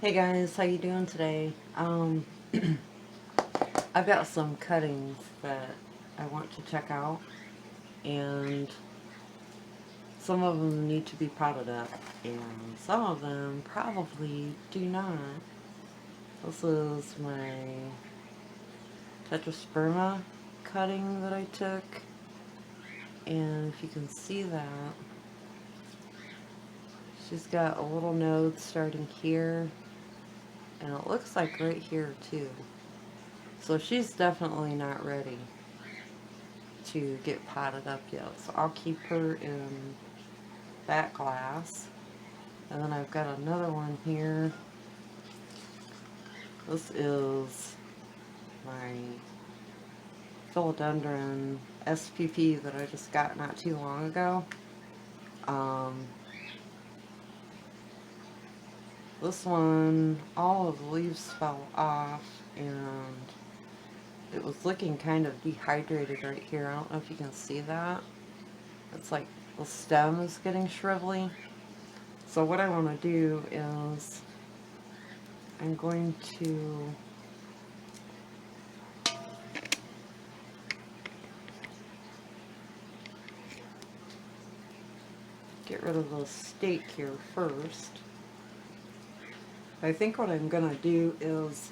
Hey guys, how you doing today? I've got some cuttings that I want to check out, and some of them need to be potted up, and some of them probably do not. This is my tetrasperma cutting that I took, and if you can see that, she's got a little node starting here, and it looks like right here too. So she's definitely not ready to get potted up yet. So I'll keep her in that glass. And then I've got another one here. This is my philodendron SPP that I just got not too long ago. This one, all of the leaves fell off, and it was looking kind of dehydrated right here. I don't know if you can see that. It's like the stem is getting shrivelly. So what I want to do is I'm going to get rid of the stake here first. I think what I'm going to do is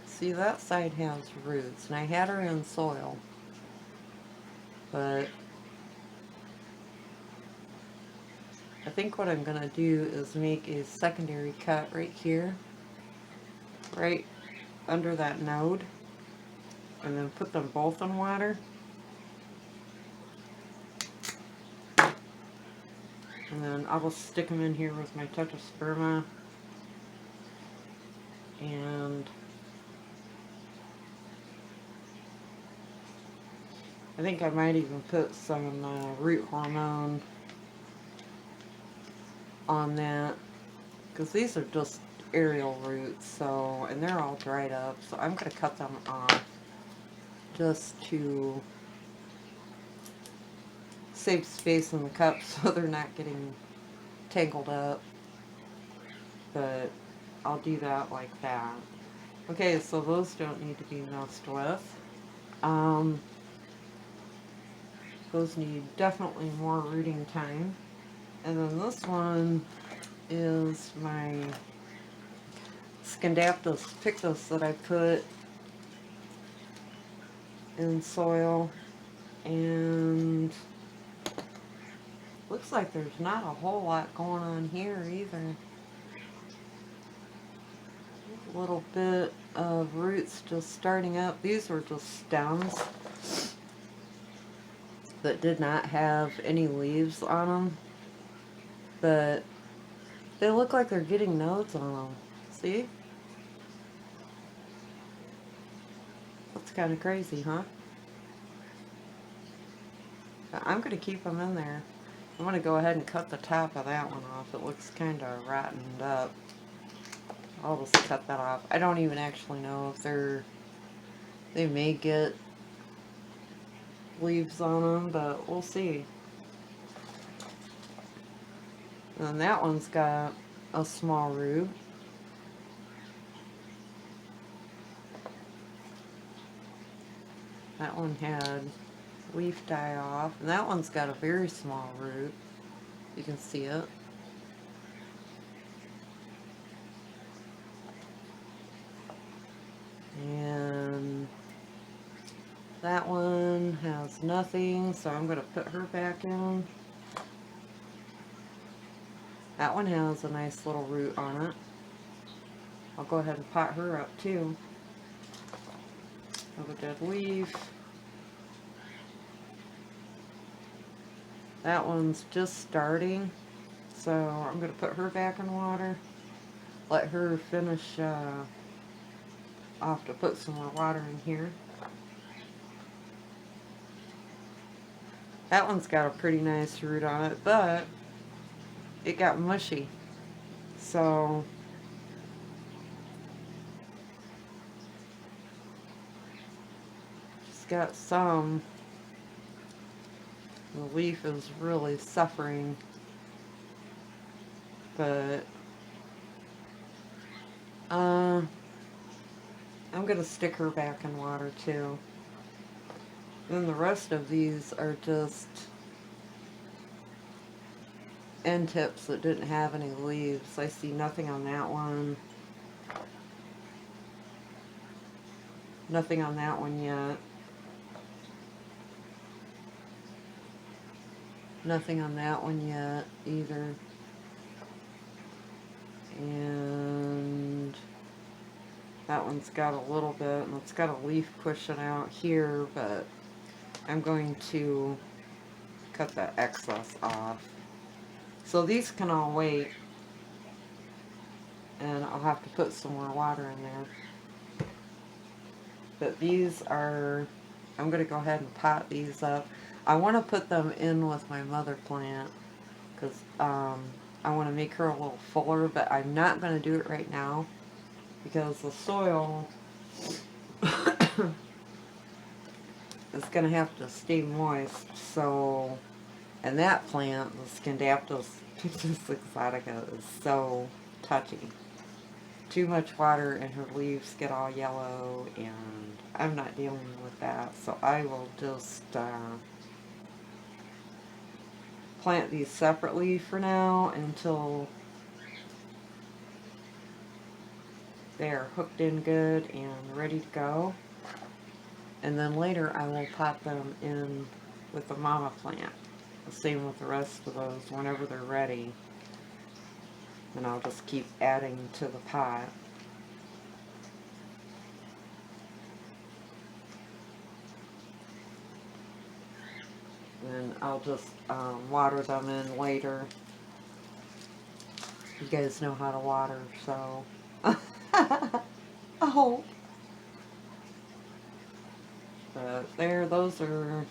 see, that side has roots, and I had her in soil, but I think what I'm going to do is make a secondary cut right here, right under that node, and then put them both in water. And then I will stick them in here with my tetrasperma, and I think I might even put some root hormone on that, because these are just aerial roots, so, and they're all dried up, so I'm going to cut them off just to save space in the cup so they're not getting tangled up. But I'll do that like that. Okay, so those don't need to be messed with. Those need definitely more rooting time. And then this one is my Scindaptus pictus that I put in soil, and looks like there's not a whole lot going on here either. A little bit of roots just starting up. These were just stems that did not have any leaves on them, but they look like they're getting nodes on them. See? That's kind of crazy, huh? But I'm going to keep them in there. I'm going to go ahead and cut the top of that one off. It looks kind of rottened up. I'll just cut that off. I don't even actually know if they may get leaves on them, but we'll see. And that one's got a small root. That one had leaf die off, and that one's got a very small root. You can see it. And that one has nothing, so I'm going to put her back in. That one has a nice little root on it. I'll go ahead and pot her up too. Have a dead leaf. That one's just starting, so I'm going to put her back in water, let her finish. I'll have to put some more water in here. That one's got a pretty nice root on it, but it got mushy. So it's got some. The leaf is really suffering, but I'm going to stick her back in water too. Then the rest of these are just end tips that didn't have any leaves. I see nothing on that one. Nothing on that one yet. Nothing on that one yet either. And that one's got a little bit, and it's got a leaf pushing out here, but I'm going to cut that excess off. So these can all wait, and I'll have to put some more water in there. But these are, I'm going to go ahead and pot these up. I want to put them in with my mother plant, because I want to make her a little fuller, but I'm not going to do it right now, because the soil is going to have to stay moist. So, and that plant, the Scindaptus exotica, is so touchy. Too much water and her leaves get all yellow, and I'm not dealing with that. So I will just plant these separately for now until they're hooked in good and ready to go. And then later I will pot them in with the mama plant. The same with the rest of those whenever they're ready. And I'll just keep adding to the pot. And I'll just water them in later. You guys know how to water, so I hope. But there, those are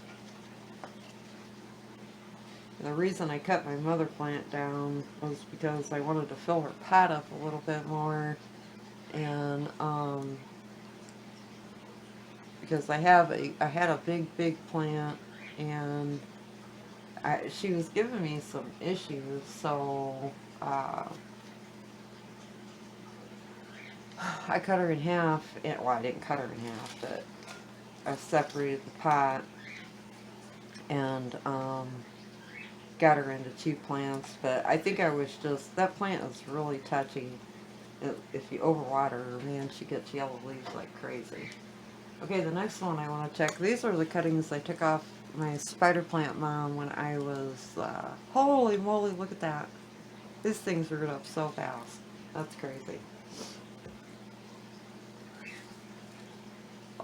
the reason I cut my mother plant down was because I wanted to fill her pot up a little bit more, and because I had a big plant, and she was giving me some issues, so I cut her in half. Well, I didn't cut her in half, but I separated the pot and got her into 2 plants. But I think I was just, that plant is really touchy. If you overwater her, man, she gets yellow leaves like crazy. Okay, the next one I want to check. These are the cuttings I took off my spider plant mound when I was, holy moly, look at that. These things root up so fast. That's crazy.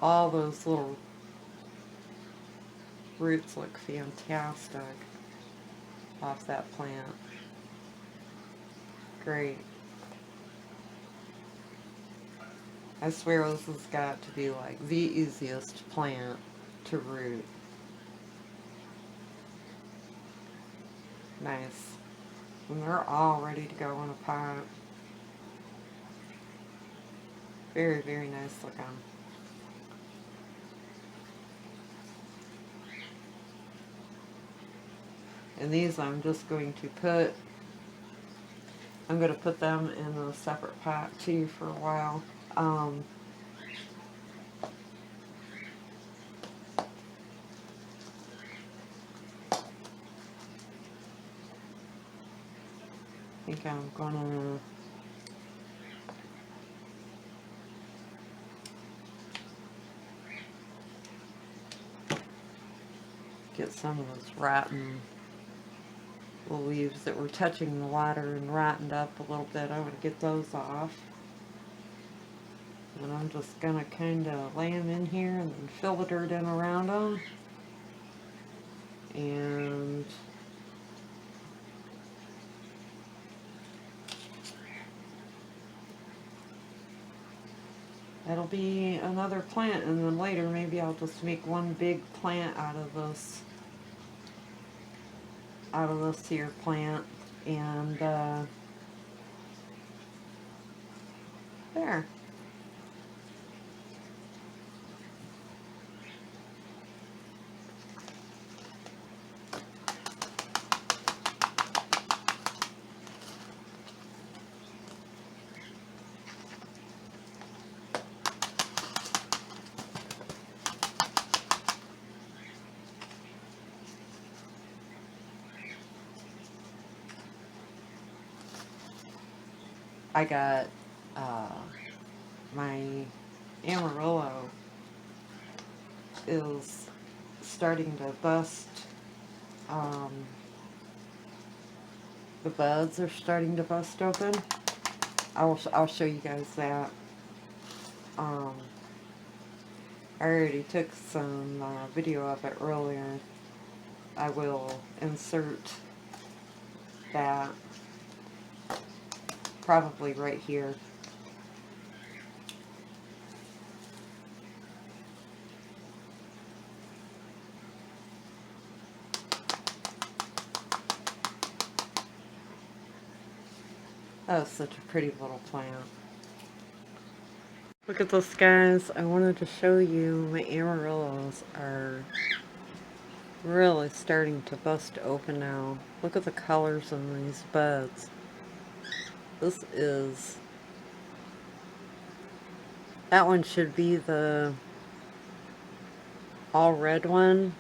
All those little roots look fantastic off that plant. Great. I swear this has got to be like the easiest plant to root. Nice. And they're all ready to go in a pot. Very, very nice looking. And these I'm just going to put, I'm going to put them in a separate pot too for a while. I think I'm gonna get some of those rotten leaves that were touching the water and rotted up a little bit. I would get those off. And I'm just gonna kind of lay them in here and then fill the dirt in around them. And It'll be another plant, and then later maybe I'll just make one big plant out of this here plant, and there. I got my Amarillo is starting to bust. Um, the buds are starting to bust open. I'll show you guys that. Um, I already took some video of it earlier. I will insert that probably right here. Oh, such a pretty little plant. Look at this, guys. I wanted to show you my Amaryllis are really starting to bust open now. Look at the colors on these buds. This is... That one should be the all red one.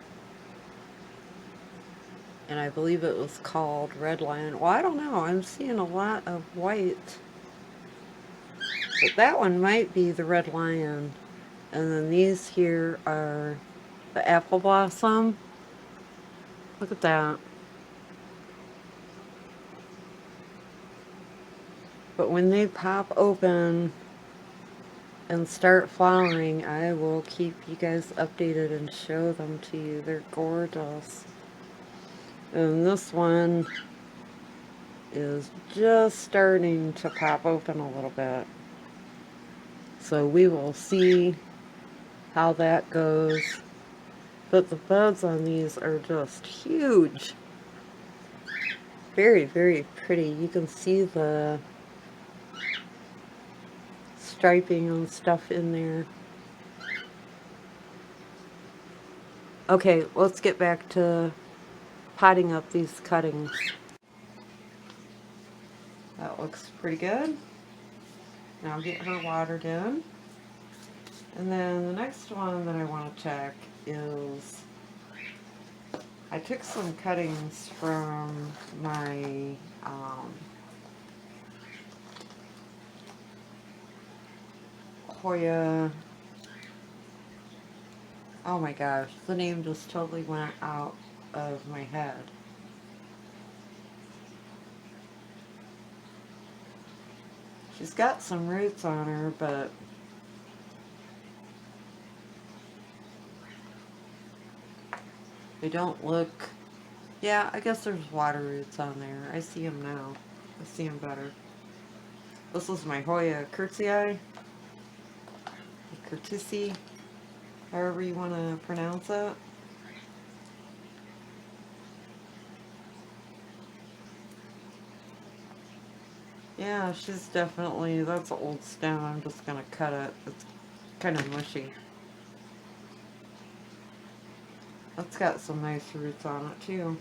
And I believe it was called Red Lion. Well, I don't know. I'm seeing a lot of white. But that one might be the Red Lion. And then these here are the Apple Blossom. Look at that. But when they pop open and start flowering, I will keep you guys updated and show them to you. They're gorgeous. And this one is just starting to pop open a little bit. So we will see how that goes. But the buds on these are just huge. Very, very pretty. You can see the striping and stuff in there. Okay, let's get back to potting up these cuttings. That looks pretty good. Now get her watered in. And then the next one that I want to check is, I took some cuttings from my Hoya. Oh my gosh, the name just totally went out of my head. She's got some roots on her, but they don't look... Yeah, I guess there's water roots on there. I see them now. I see them better. This is my Hoya Curtsii. Curtsii, however you want to pronounce it. Yeah, she's definitely... That's an old stem. I'm just going to cut it. It's kind of mushy. It's got some nice roots on it too.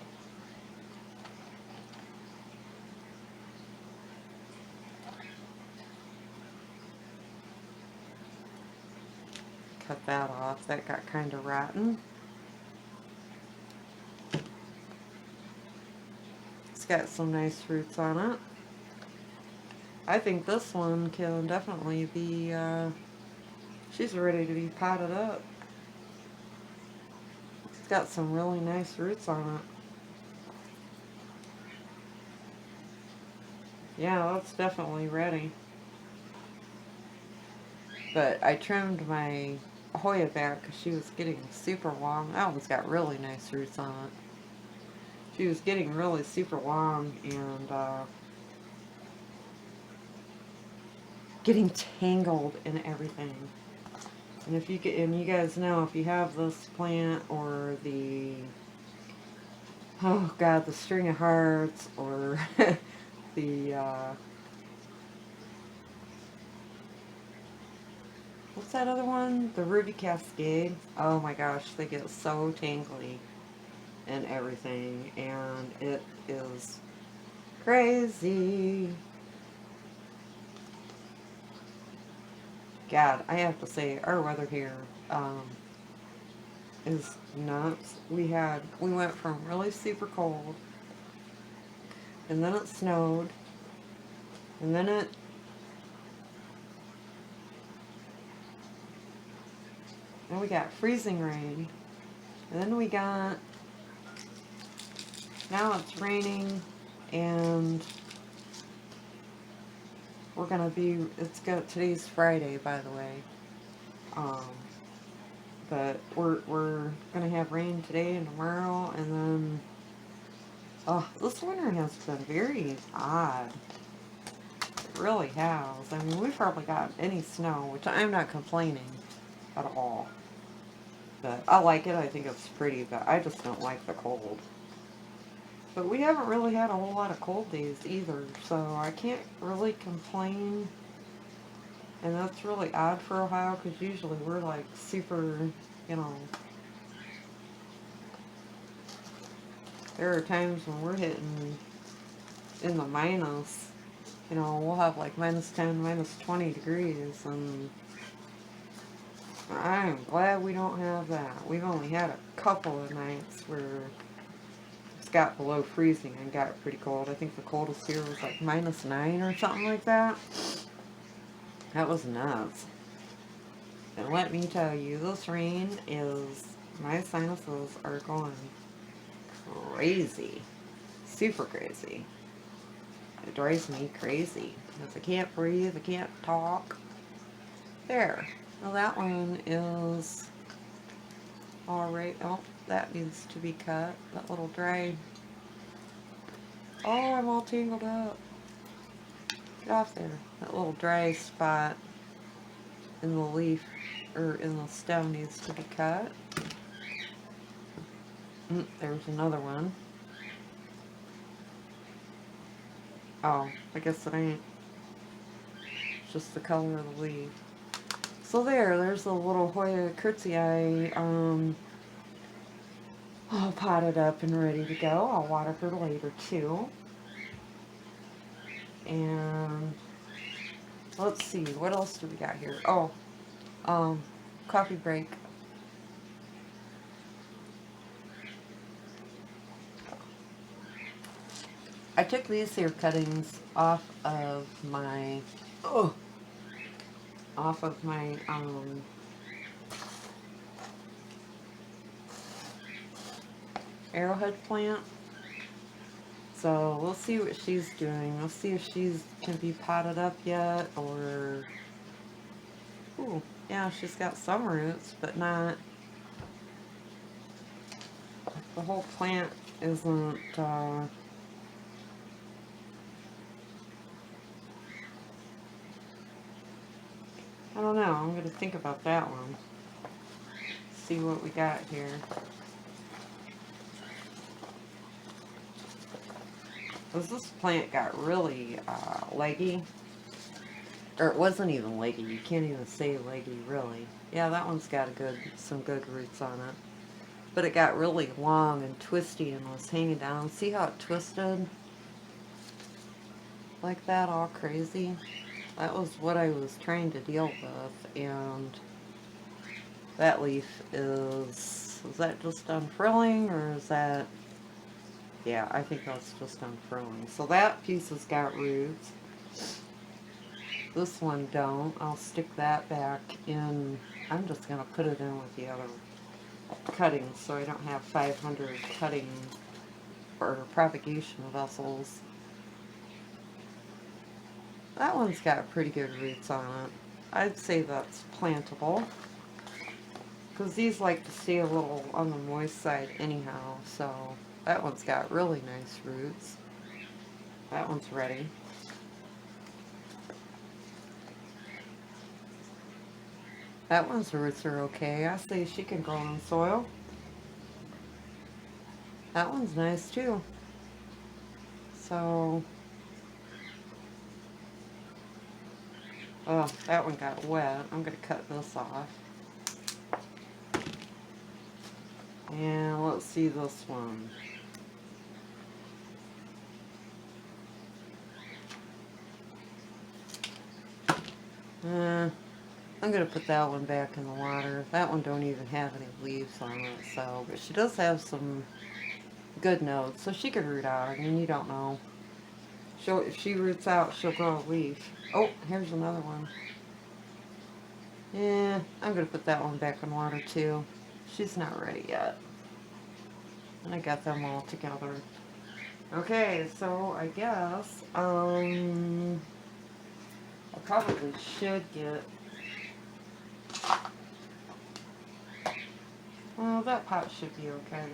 Cut that off. That got kind of rotten. It's got some nice roots on it. I think this one can definitely be, she's ready to be potted up. It's got some really nice roots on it. Yeah, that's definitely ready. But I trimmed my Hoya back because she was getting super long. That one's got really nice roots on it. She was getting really super long, and getting tangled in everything. And if you get, and you guys know, if you have this plant or the, oh god, the string of hearts or the what's that other one? The Ruby Cascade. Oh my gosh, they get so tangly and everything, and it is crazy. God, I have to say, our weather here is nuts. We went from really super cold, and then it snowed, and then we got freezing rain, and then we got, now it's raining, and we're gonna be, today's Friday, by the way, but we're gonna have rain today and tomorrow, and then, oh, this winter has been very odd. It really has. I mean, we've hardly got any snow, which I'm not complaining at all. But I like it, I think it's pretty, but I just don't like the cold. But we haven't really had a whole lot of cold days either, so I can't really complain. And that's really odd for Ohio, because usually we're like super, you know, there are times when we're hitting in the minus, you know, we'll have like minus 10, minus 20 degrees, and I'm glad we don't have that. We've only had a couple of nights where it's got below freezing and got pretty cold. I think the coldest here was like minus 9 or something like that. That was nuts. And let me tell you, this rain is, my sinuses are going crazy. Super crazy. It drives me crazy. Because I can't breathe, I can't talk. There. Well, that one is alright. Oh, that needs to be cut. That little dry. Oh, I'm all tangled up. Get off there. That little dry spot in the leaf, or in the stem, needs to be cut. There's another one. Oh, I guess it ain't. It's just the color of the leaf. So there's a little Hoya curtsii, all potted up and ready to go. I'll water her later too. And let's see, what else do we got here? Oh, coffee break. I took these here cuttings off of my, arrowhead plant. So we'll see what she's doing. We'll see if she's can be potted up yet, or, ooh, yeah, she's got some roots, but not, the whole plant isn't, I don't know. I'm going to think about that one. See what we got here. This plant got really leggy. Or it wasn't even leggy. You can't even say leggy, really. Yeah, that one's got some good roots on it. But it got really long and twisty and was hanging down. See how it twisted? Like that, all crazy? That was what I was trying to deal with, and that leaf is that just unfurling, or is that, yeah, I think that's just unfurling. So that piece has got roots. This one don't. I'll stick that back in. I'm just going to put it in with the other cuttings, so I don't have 500 cutting or propagation vessels. That one's got pretty good roots on it. I'd say that's plantable, because these like to stay a little on the moist side anyhow, so that one's got really nice roots. That one's ready. That one's roots are okay. I say she can grow in soil. That one's nice too. So, oh, that one got wet. I'm going to cut this off. And let's see this one. I'm going to put that one back in the water. That one don't even have any leaves on it, so, but she does have some good nodes, so she could root out. I mean, you don't know. If she roots out, she'll grow a leaf. Oh, here's another one. Yeah, I'm going to put that one back in water too. She's not ready yet. And I got them all together. Okay, so I guess, I probably should get, well, that pot should be okay.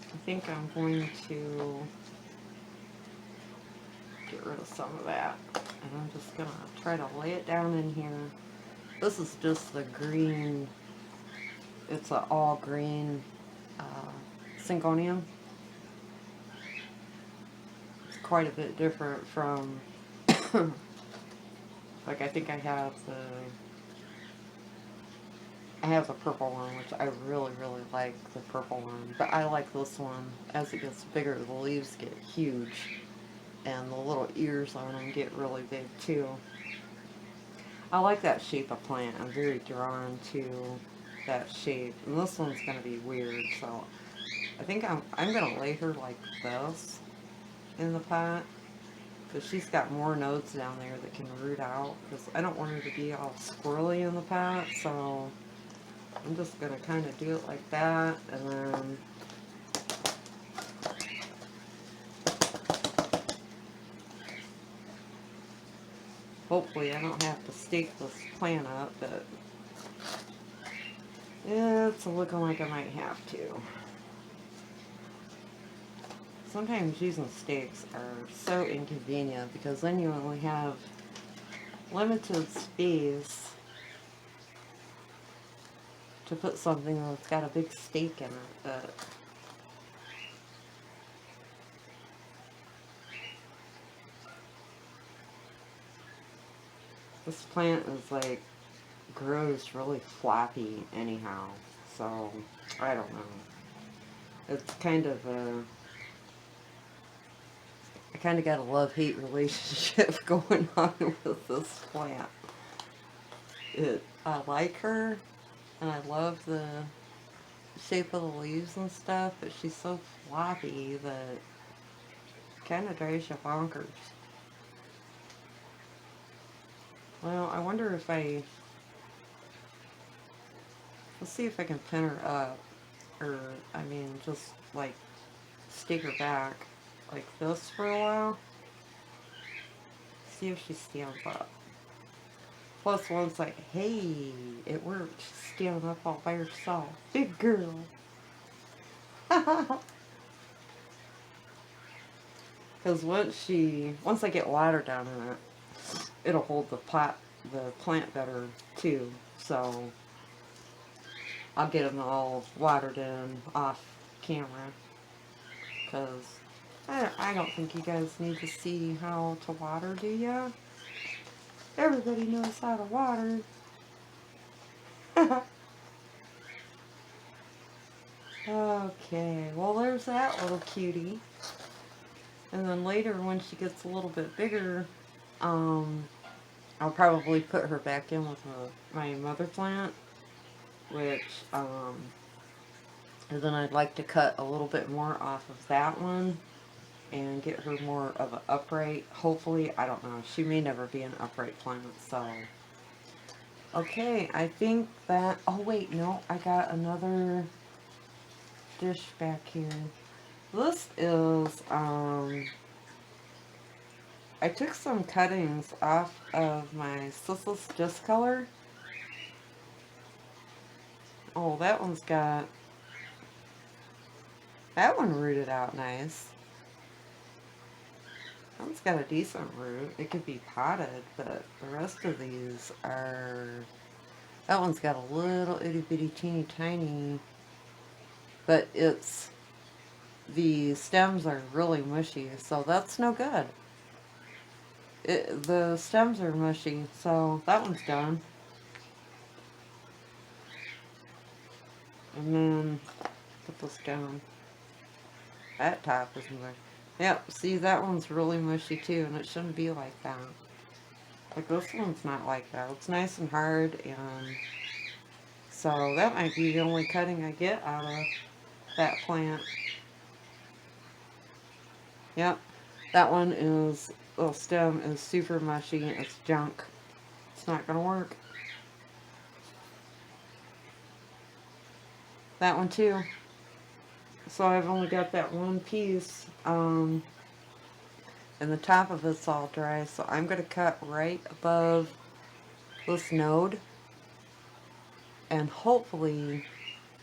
I think I'm going to get rid of some of that. And I'm just going to try to lay it down in here. This is just the green, it's an all green syngonium. It's quite a bit different from, like I think I have the purple one, which I really, really like the purple one. But I like this one. As it gets bigger, the leaves get huge. And the little ears on them get really big, too. I like that shape of plant. I'm very drawn to that shape. And this one's going to be weird, so I think I'm going to lay her like this in the pot. Because she's got more nodes down there that can root out. Because I don't want her to be all squirrely in the pot, so I'm just going to kind of do it like that, and then hopefully I don't have to stake this plant up, but yeah, it's looking like I might have to. Sometimes using stakes are so inconvenient because then you only have limited space to put something that's got a big stake in it, but this plant is like, grows really floppy anyhow, so I don't know. It's kind of a, I kind of got a love-hate relationship going on with this plant. I like her, and I love the shape of the leaves and stuff, but she's so floppy that it kind of drives you bonkers. Well, I wonder if let's see if I can pin her up, or, I mean, just, like, stick her back like this for a while. See if she stands up. Plus, one's like, hey, it worked. She's standing up all by herself. Big girl. Because once I get water down in it, it'll hold the plant better too. So I'll get them all watered in off camera. Because I don't think you guys need to see how to water, do ya? Everybody knows how to water. Okay, well there's that little cutie. And then later when she gets a little bit bigger, I'll probably put her back in with my mother plant, which, and then I'd like to cut a little bit more off of that one and get her more of an upright, hopefully, I don't know, she may never be an upright plant, so. Okay, I think that, oh wait, no, I got another dish back here. This is, I took some cuttings off of my Sissless Discolor. Oh, that one's got, that one rooted out nice. That one's got a decent root. It could be potted, but the rest of these are, that one's got a little itty bitty teeny tiny, but it's, the stems are really mushy, so that's no good. The stems are mushy, so that one's done. And then put this down. That top is mushy. Yep, see, that one's really mushy too, and it shouldn't be like that. Like, this one's not like that. It's nice and hard, and so that might be the only cutting I get out of that plant. Yep, that one is, the stem is super mushy. It's junk. It's not gonna work. That one too. So I've only got that one piece, and the top of it's all dry, so I'm going to cut right above this node, and hopefully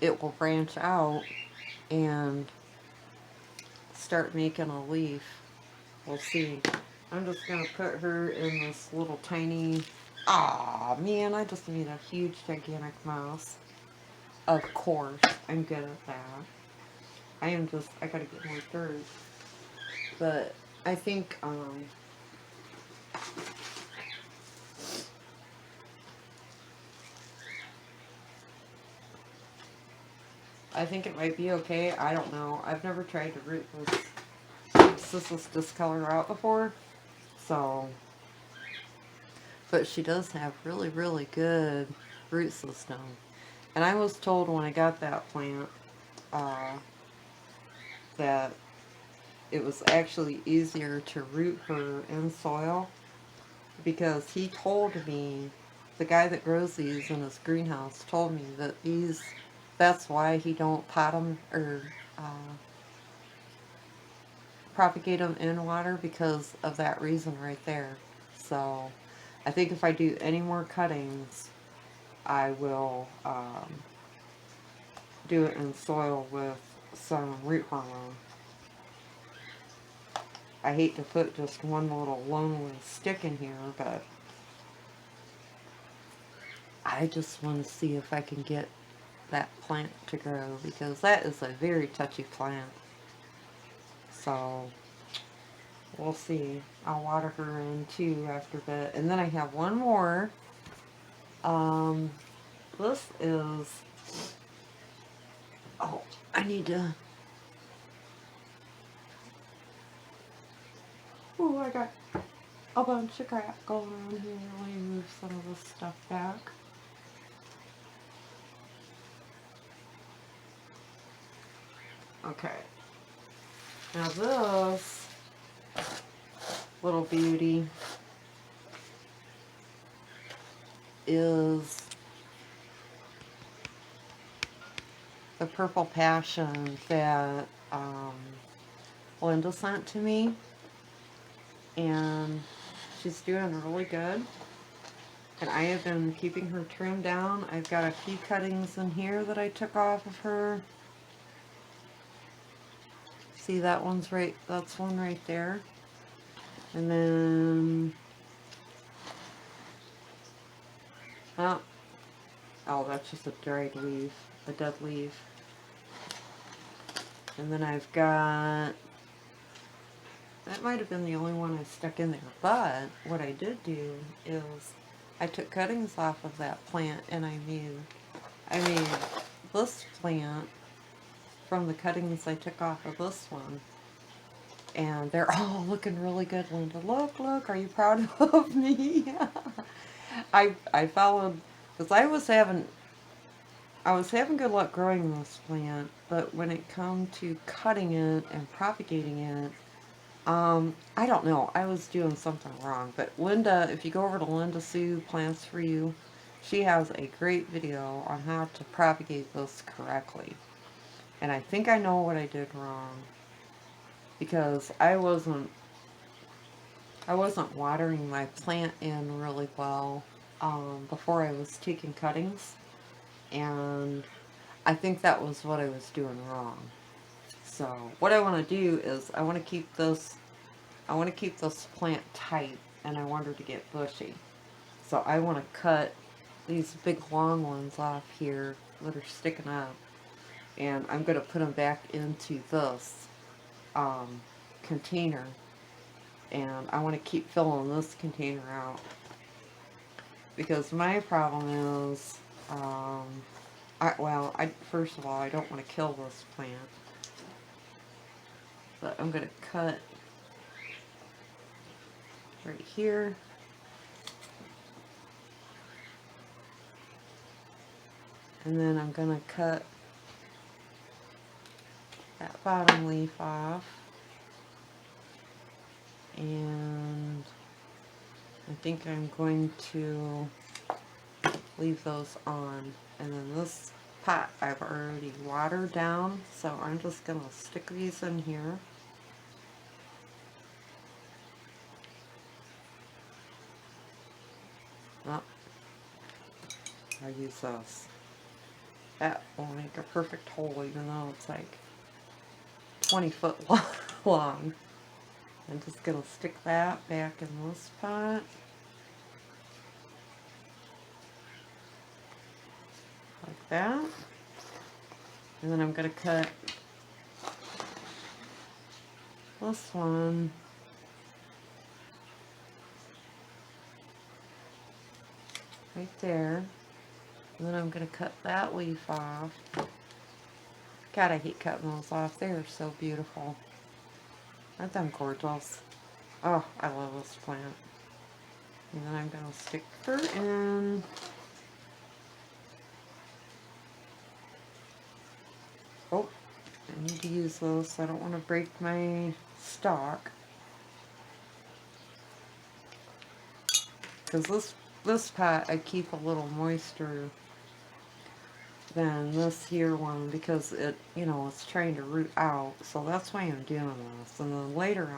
it will branch out and start making a leaf. We'll see. I'm just going to put her in this little tiny, aw man, I just made a huge gigantic mouse. Of course, I'm good at that. I gotta get more dirt. But I think, I think it might be okay. I don't know. I've never tried to root this discolor out before. So, but she does have really, really good root system. And I was told when I got that plant, that it was actually easier to root her in soil, because he told me, the guy that grows these in his greenhouse told me that these, that's why he don't pot them or propagate them in water, because of that reason right there. So I think if I do any more cuttings, I will do it in soil with some root hormone. I hate to put just one little lonely stick in here, but I just want to see if I can get that plant to grow, because that is a very touchy plant. So we'll see. I'll water her in too after a bit. And then I have one more. This is, oh, I need to, oh, I got a bunch of crap going on here. Let me move some of this stuff back. Okay. Now this little beauty is the Purple Passion that Linda sent to me, and she's doing really good. And I have been keeping her trimmed down. I've got a few cuttings in here that I took off of her. See, that one's right, that's one right there. And then, oh, that's just a dried leaf, a dead leaf. And then I've got, that might have been the only one I stuck in there. But what I did do is I took cuttings off of that plant, and I made this plant from the cuttings I took off of this one. And they're all looking really good, Linda. Look, are you proud of me? I followed, because I was having good luck growing this plant, but when it come to cutting it and propagating it, I don't know, I was doing something wrong. But Linda, if you go over to Linda Sue Plants For You, she has a great video on how to propagate this correctly. And I think I know what I did wrong, because I wasn't I wasn't watering my plant in really well before I was taking cuttings, and I think that was what I was doing wrong. So what I want to do is I want to keep this plant tight, and I want her to get bushy. So I want to cut these big long ones off here that are sticking up, and I'm going to put them back into this um, container, and I want to keep filling this container out, because my problem is, first of all, I don't want to kill this plant, but I'm going to cut right here, and then I'm going to cut that bottom leaf off, and I think I'm going to leave those on. And then this pot I've already watered down, so I'm just going to stick these in here. Oh, I'll use this. That will make a perfect hole, even though it's like 20 foot long. I'm just going to stick that back in this pot. Like that. And then I'm going to cut this one right there. And then I'm going to cut that leaf off. God, I hate cutting those off. They are so beautiful. Aren't them gorgeous? Oh, I love this plant. And then I'm going to stick her in. Oh, I need to use those. I don't want to break my stalk. Because this pot I keep a little moister than this here one, because it, you know, it's trying to root out. So that's why I'm doing this. And then later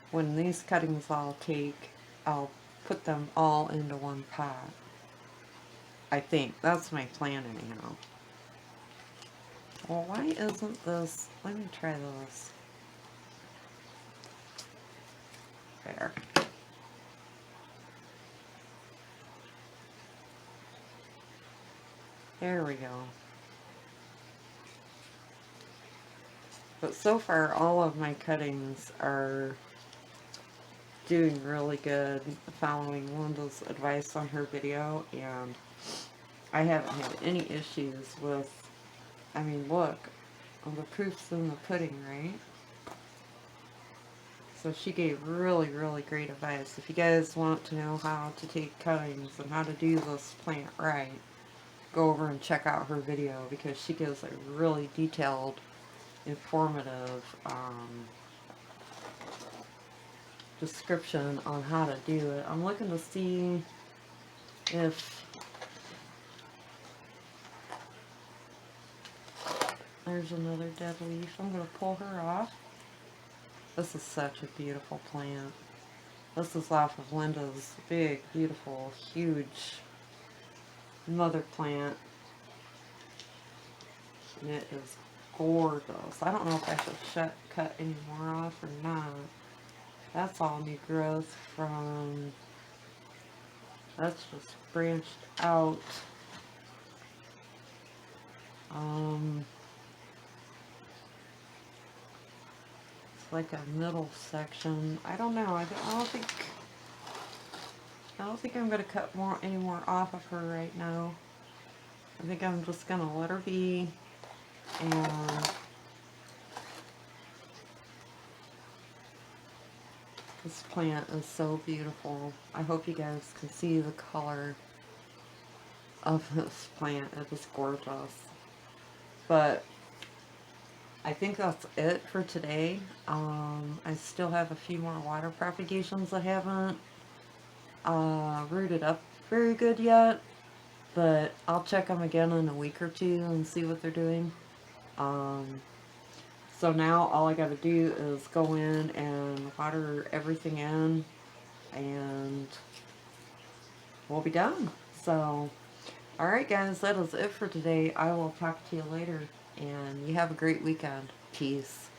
when these cuttings I'll put them all into one pot. I think. That's my plan anyhow. Well, why isn't this... Let me try this. There. There we go. But so far, all of my cuttings are doing really good, following Linda's advice on her video, and I haven't had any issues with... I mean, look, the proof's in the pudding, right? So she gave really, really great advice. If you guys want to know how to take cuttings and how to do this plant right, go over and check out her video, because she gives a really detailed, informative description on how to do it. I'm looking to see if there's another dead leaf. I'm going to pull her off. This is such a beautiful plant. This is off of Linda's big, beautiful, huge mother plant. And it is gorgeous. I don't know if I should cut any more off or not. That's all new growth from... That's just branched out. It's like a middle section. I don't know. I don't think I'm going to cut any more off of her right now. I think I'm just going to let her be. And this plant is so beautiful. I hope you guys can see the color of this plant. It is gorgeous. But I think that's it for today. I still have a few more water propagations that haven't rooted up very good yet, but I'll check them again in a week or two and see what they're doing. So now all I got to do is go in and water everything in, and we'll be done. So, alright guys, that is it for today. I will talk to you later, and you have a great weekend. Peace.